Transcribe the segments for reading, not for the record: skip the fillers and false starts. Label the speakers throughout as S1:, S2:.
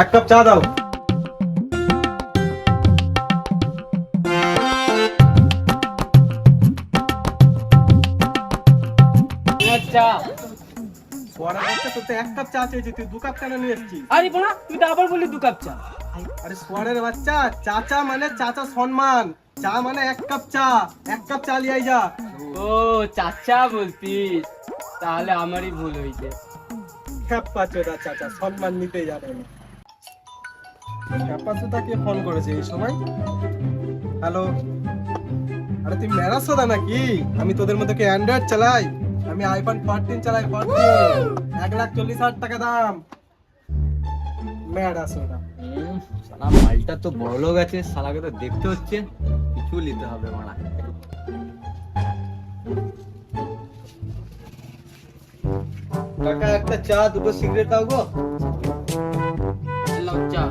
S1: এক কাপ চা দাও।
S2: চা
S1: সোয়ারা বাচ্চা, তোর তো এক কাপ চা চেয়েছি, তুই দু কাপ কেন নিয়ে এসেছিস?
S2: আরে বোনা তুই তো আবার বললি 2 কাপ চা।
S1: আরে সোয়ারের বাচ্চা, চাচা মানে চাচা সম্মান, চা মানে এক কাপ চা, এক কাপ চা লিয়ে যা।
S2: ও চাচা বলতিস, তাহলে আমারই ভুল হইছে।
S1: খ্যাপা চোদা চাচা, সম্মান নিতে জানে না। খ্যাপা চোদা কে ফোন করেছে এই সময়? হ্যালো, আরে তুই মেরাসোদা নাকি? আমি তোদের মধ্যে কি অ্যান্ড্রয়েড চালাই? আমি আইফোন 14 চালাই, 14, 1,40,000 টাকা দাম। মেরাসোদা।
S3: সালা মালটা তো বড় লোক আছে, সালাকে তো দেখতে হচ্ছে, কিছু নিতে হবে মারা। কাকা একটা চা, 2টো সিগারেট দাও গো।
S2: লাও চা।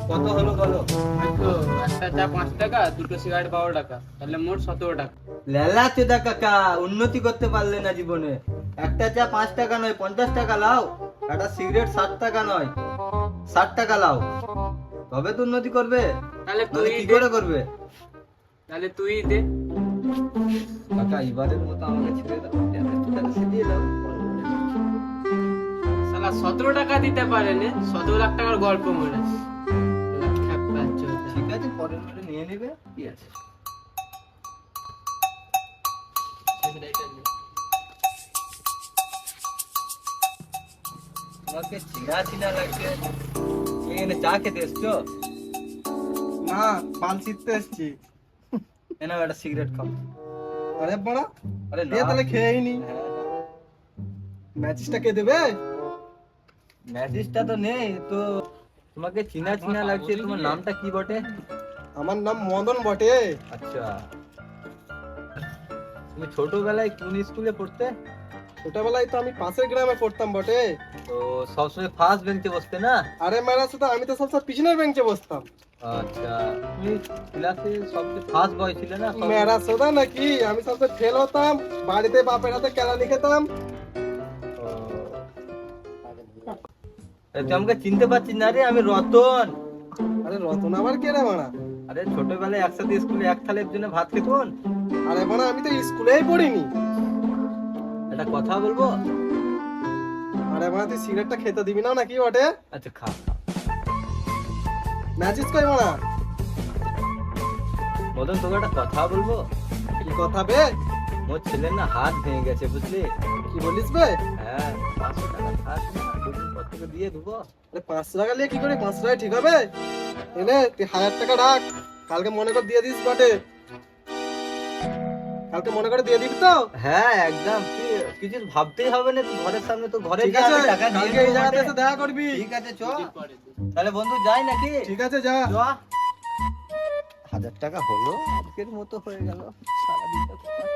S3: কত হলো বলো?
S2: এই তো একটা চা 5 টাকা, 2টো সিগারেট 12 টাকা, তাহলে মোট 17 টাকা।
S3: লেলা চোদা কাকা, উন্নতি করতে পারলে না জীবনে। একটা চা 5 টাকা নয়, 50 টাকা লাও। একটা সিগারেট 60 টাকা নয়, 60 টাকা লাও, তবে তো উন্নতি করবে।
S2: তাহলে
S3: তাহলে
S2: তুই
S3: কি
S2: দে,
S3: করে করবে?
S2: তাহলে তুই দে।
S3: কাকা এবারের মতো আমাকে ছেড়ে দাও, টাকা দিয়ে দাও।
S2: শালা 17 টাকা দিতে পারেনি, 17 লাখ টাকার গল্প মনে। খ্যাপা চোদা।
S3: ঠিক আছে, পরের বারে নিয়ে নেবে, কি আছে। তোমাকে চিনা চিনা লাগছে, এখানে চা খেতে এসছো?
S1: না, পান ছিটতে এসেছি।
S3: এনাও একটা সিগারেট খাও।
S1: আরে বড়া,
S3: আরে
S1: দিয়ে তাহলে খেয়েই নি।
S3: হ্যাঁ,
S1: ম্যাচিসটা কে দেবে?
S3: ম্যাজিসটা তো নেই তো। তোমাকে চিনা চিনা লাগছে, তোমার নামটা কি বটে?
S1: আমার নাম মদন বটে।
S3: আচ্ছা, তুমি ছোটবেলায় কোন স্কুলে পড়তে?
S1: ছোটবেলায় তো আমি পাশের গ্রামে পড়তাম বটে।
S3: তো সবসময় ফার্স্ট বেঞ্চে বসতে না?
S1: আরে মেরাসোদা, আমি তো সবসময় পিছনের বেঞ্চে বসতাম।
S3: আচ্ছা, তুমি ক্লাসে সবচেয়ে ফার্স্ট বয় ছিলে না?
S1: মেরাসোদা নাকি? আমি সবসময় ফেল হতাম, বাড়িতে বাপের হাতে কেলানি খেতাম।
S3: তুই আমাকে চিনতে পারছিস না রে? আমি রতন।
S1: আরে রতন আবার কে রে বাড়া?
S3: আরে ছোটবেলায় একসাথে স্কুলে এক থালের জন্য ভাত খেতুন।
S1: আরে বাড়া, আমি তো স্কুলেই পড়িনি।
S3: একটা কথা বলবো?
S1: আরে বাড়া, তুই সিগারেটটা খেতে দিবি না নাকি বটে?
S3: আচ্ছা খা খা।
S1: ম্যাচিস কই বাড়া?
S3: মদন, তোকে একটা কথা বলবো?
S1: কি কথা বে?
S3: মোর ছেলের না হাত ভেঙে গেছে, বুঝলি?
S1: কি বলিস বে?
S3: হ্যাঁ, 500 টাকা হাত না, দুদিন পর তোকে দিয়ে দেবো।
S1: আরে 500 টাকা নিয়ে কি করে? 500 টাকা ঠিক হবে? এনে তুই 1000 টাকা রাখ, কালকে মনে করে দিয়ে দিস বটে। কালকে মনে করে দিয়ে দিবি তো?
S3: হ্যাঁ একদম, তুই কিছু ভাবতেই হবে না, তুই ঘরের সামনে তো ঘরে
S1: ঠিক
S3: গিয়ে
S1: আছে,
S3: আমি টাকা দিয়ে
S1: কালকে এই
S3: দেবো
S1: জায়গাতে
S3: বটে।
S1: এসে দেখা করবি।
S3: ঠিক আছে, চ। তাহলে বন্ধু যাই নাকি?
S1: ঠিক আছে, যা।
S3: চ। 1000 টাকা হলো, আজকের মতো হয়ে গেল। সারাদিনটা কোথায়?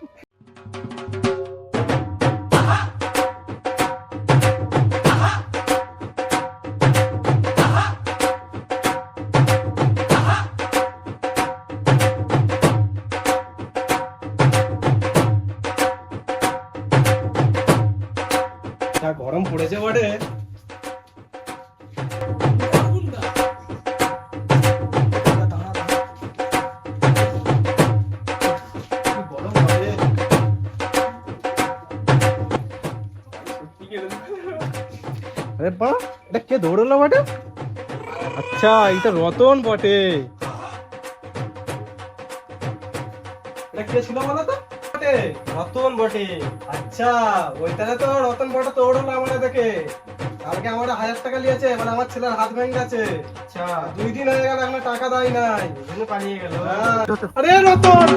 S1: যা গরম পড়েছে বটে। আরে বা, এটা কে দৌড়লো বটে? আচ্ছা, এটা রতন বটে। এটা কে ছিল বলো তো? বটে, রতন বটে। আচ্ছা, ওইটারে তো রতন বটে দৌড়লো আমার দেখে। কালকে আমার 1000 টাকা নিয়েছে, মানে আমার ছেলের হাত ভেঙে গেছে। আচ্ছা, 2 দিন হয়ে গেল, এখনো টাকা দেয় নাই, জন্য পালিয়ে গেল। আরে রতন,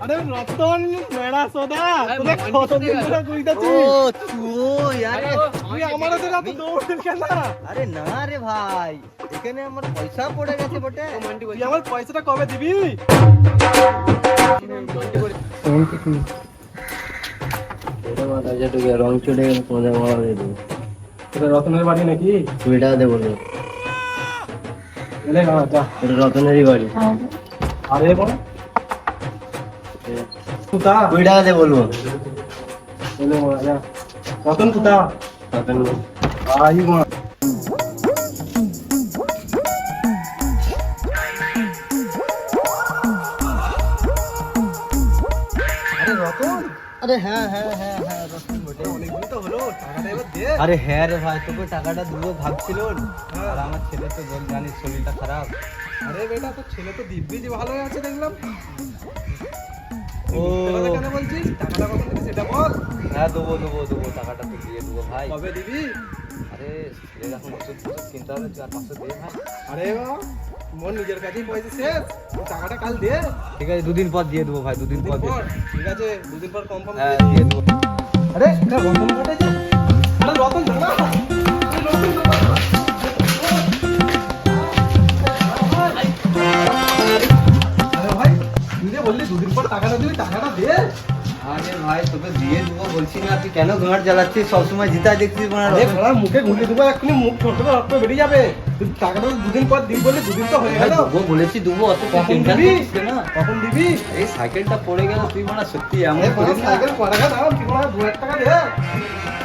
S1: আরে রতন মেরাসোদা, তোকে কতদিন ধরে কইতাছি।
S3: ও তুই, আরে
S1: তুই আমার হাতে রাতে দৌড়ছিস কেন?
S3: আরে না রে ভাই, এখানে আমার পয়সা পড়ে গেছে বটে।
S1: তুই আমার পয়সাটা কবে দিবি?
S3: রং চলে গেলে মজা মারা দেবো।
S1: এটা রতনের বাড়ি নাকি?
S3: 20 টাকা দে বলবো।
S1: এলে না যা।
S3: এটা রতনেরই বাড়ি।
S1: আরে বল কুতা
S3: 20 টাকা দে বলবো।
S1: এলে মা যা। রতন কুতা
S3: রতন
S1: আই মা। আরে রতন,
S3: আরে হ্যাঁ হ্যাঁ হ্যাঁ হ্যাঁ রতন বটে।
S1: অনেকদিন তো হলো, টাকাটা এবার দে।
S3: আরে হ্যাঁ রে ভাই, তোকে টাকাটা দেবো ভাবছিল, আর আমার ছেলে তো জানিস শরীরটা খারাপ।
S1: আরে বেটা, তোর ছেলে তো দিব্যি যে ভালো আছে দেখলাম।
S3: ও।
S1: মিথ্যে কথা কেন বলছিস? টাকাটা কখন দিবি সেটা বল।
S3: হ্যাঁ দেবো দেবো দেবো, টাকাটা তো দিয়ে দেবো ভাই।
S1: কবে দিবি?
S3: আরে ছেলের এখন ওষুধ ফষুধ কিনতে হবে, 4-500 দে ভাই।
S1: আরে বাবা, মোর নিজের কাছেই পয়সা শেষ, তুই টাকাটা কাল দে।
S3: ঠিক আছে, 2 দিন পর দিয়ে দেবো ভাই, 2 দিন পর
S1: দুদিন
S3: দিয়ে
S1: পর, ঠিক আছে, দুদিন পর কনফার্ম
S3: হ্যাঁ দিয়ে দেবো।
S1: আরে এটা রতন ঘটে যে। আরে রতন দাঁড়া। আরে রতন দাঁড়া। আরে ভাই, তুই যে বললি দুদিন পর টাকাটা দিবি, টাকাটা দে।
S3: আরে ভাই তোকে দিয়ে দেবো বলছি না, তুই কেন ঘাট জ্বালাচ্ছিস? সবসময় জিতা দেখছিস মানে
S1: আরে ঘোড়া মুখে ঘুরিয়ে দেবো, এক্ষুনি মুখ ঠোঁট থেকে রক্ত বেরিয়ে যাবে। তুই টাকাটা তো দুদিন পর দিবি বললি, দুদিন তো হয়ে
S3: ভাই
S1: গেল।
S3: দেবো বলেছি দেবো, অত
S1: কখন
S3: টেনশন
S1: দিবি?
S3: করছিস না।
S1: কখন দিবি?
S3: এই সাইকেলটা পড়ে গেল, তুই মানে সত্যি এমন
S1: আরে
S3: করিস না।
S1: সাইকেল কয় টাকা দাম? তুই কোনো 2,000 টাকা দে।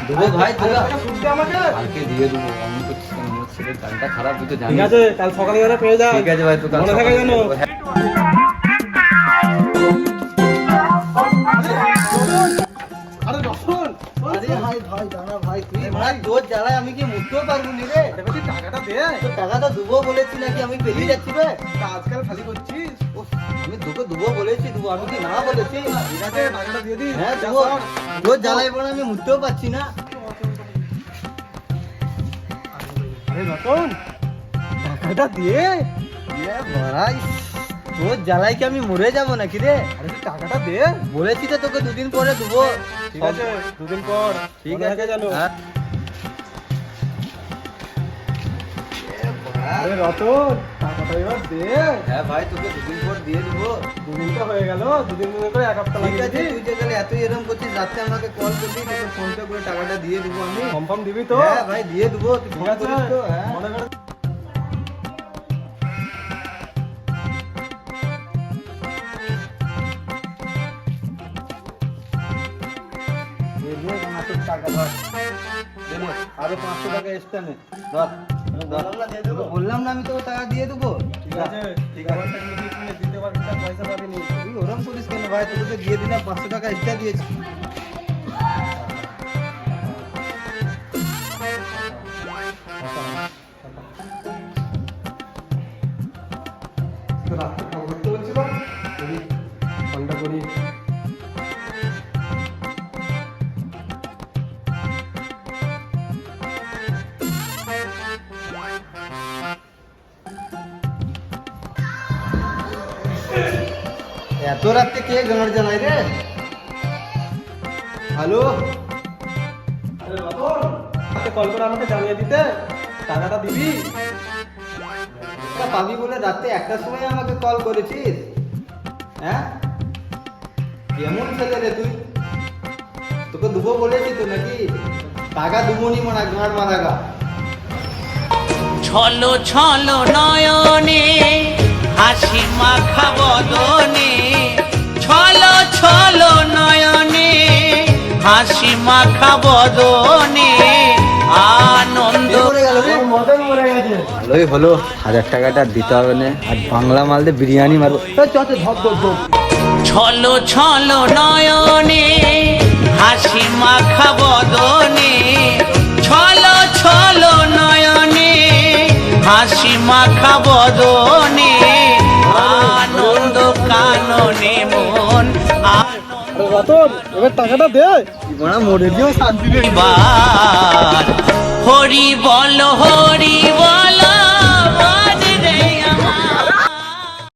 S3: দেবো ভাই, তোকে
S1: 1,000 টাকা সুদ দে আমাকে।
S3: কালকে দিয়ে দেবো। এমন করছিস কেন? আমার ছেলের গানটা খারাপ, তুই তো
S1: ঠিক
S3: জানিস।
S1: আছে, কাল সকালে যেন পেয়ে যাস।
S3: ঠিক আছে ভাই, তো কাল
S1: মনে থাকে
S3: সকালে
S1: যেন।
S3: দিয়ে দেবো। হ্যাঁ।
S1: আরে রতন,
S3: আরে ভাই ভাই দাঁড়া ভাই, তুই ভাই তোর জ্বালায় আমি কি মুখতেও পারবো নি রে।
S1: আরে তুই টাকাটা দে।
S3: তোর টাকাটা দেবো বলেছি নাকি আমি পেরিয়ে যাচ্ছি রে?
S1: তা আজকাল খালি করছিস।
S3: উফ, আমি তোকে দেবো বলেছি দেবো, আমি কি না বলেছি?
S1: ঠিক আছে, টাকাটা দিয়ে দিস।
S3: হ্যাঁ
S1: যা
S3: দেবো।
S1: সর।
S3: তোর জ্বালায় পড়ে আমি মুখতেও পাচ্ছি না।
S1: আরে রতন, টাকাটা দিয়ে।
S3: ভাই তোর জ্বালায় কি আমি মরে যাবো নাকি রে?
S1: আরে তুই টাকাটা দে।
S3: বলেছি তো তোকে 2 দিন পরে দেবো।
S1: ঠিক আছে, দুদিন পর।
S3: ঠিক
S1: মনে
S3: আছে
S1: থাকে জানো।
S3: হ্যাঁ।
S1: আরে রতন, টাকাটা এবার দে।
S3: হ্যাঁ ভাই তোকে 2 দিন পর দিয়ে দেবো।
S1: দুদিন তো হয়ে গেল, দুদিন করে এক হপ্তাহ
S3: ঠিক
S1: লাগিয়ে
S3: আছে, তুই যে গেলে এতই এরকম করছিস, রাত্রে আমাকে কল করবি, তোকে ফোন পে করে টাকাটা দিয়ে দেবো আমি।
S1: কনফার্ম দিবি তো?
S3: হ্যাঁ ভাই দিয়ে দেবো, তুই
S1: ঠিক
S3: ফোন
S1: আছে,
S3: করিস তো? হ্যাঁ।
S1: মনে করে।
S3: দিয়ে দে, আমার তোর টাকা ধর। দে নে, আরো 500 টাকা এক্সট্রা নে। ধর, ধর। বললাম না আমি তোকে টাকা দিয়ে দেবো।
S1: ঠিক আছে, ঠিক আছে, দিতে পারবি না, পয়সা পাবি নি।
S3: তুই ওরম করিস কেন ভাই? তোকে তো দিয়ে দিলাম, 500 টাকা এক্সট্রা দিয়েছি।
S1: তো রাত্রে ফোন করতে বলছিল, করি, ফোনটা করি।
S3: এত রাত্রে কে গাঁড় জ্বালায় রে? হ্যালো,
S1: আরে রতন, আমাকে কল করে আমাকে জানিয়ে দিতে, টাকাটা দিবি।
S3: টাকা পাবি বলে রাত্রে 1টার সময় আমাকে কল করেছিস? হ্যাঁ, কেমন ছেলে রে তুই? তোকে দেবো বলেছি তো নাকি? টাকা দেবো নি মারা, গাঁড় মারা গা।
S4: ছলো ছলো নয়নে হাসি মাখা বদনে, ছলো ছলো নয়নে হাসি মাখা বদনে, আনন্দ
S3: মরে গেল রে।
S1: মদন মরে গেছে।
S3: ভালোই হলো, 1000 টাকাটা দিতে হবে না, আর বাংলা মাল দিয়ে বিরিয়ানি মারবো। এই চ চ, ধপ ধপ ধপ।
S4: ছলো ছলো নয়নে হাসি মাখা বদনে, ছলো ছলো নয়নে হাসি মাখা বদনে, আনন্দ কাননে মন
S1: আরে রতন, এবার টাকাটা দে।
S3: মারা মরে দিও শান্তি নেই।
S4: আবার হরি বল হরি বল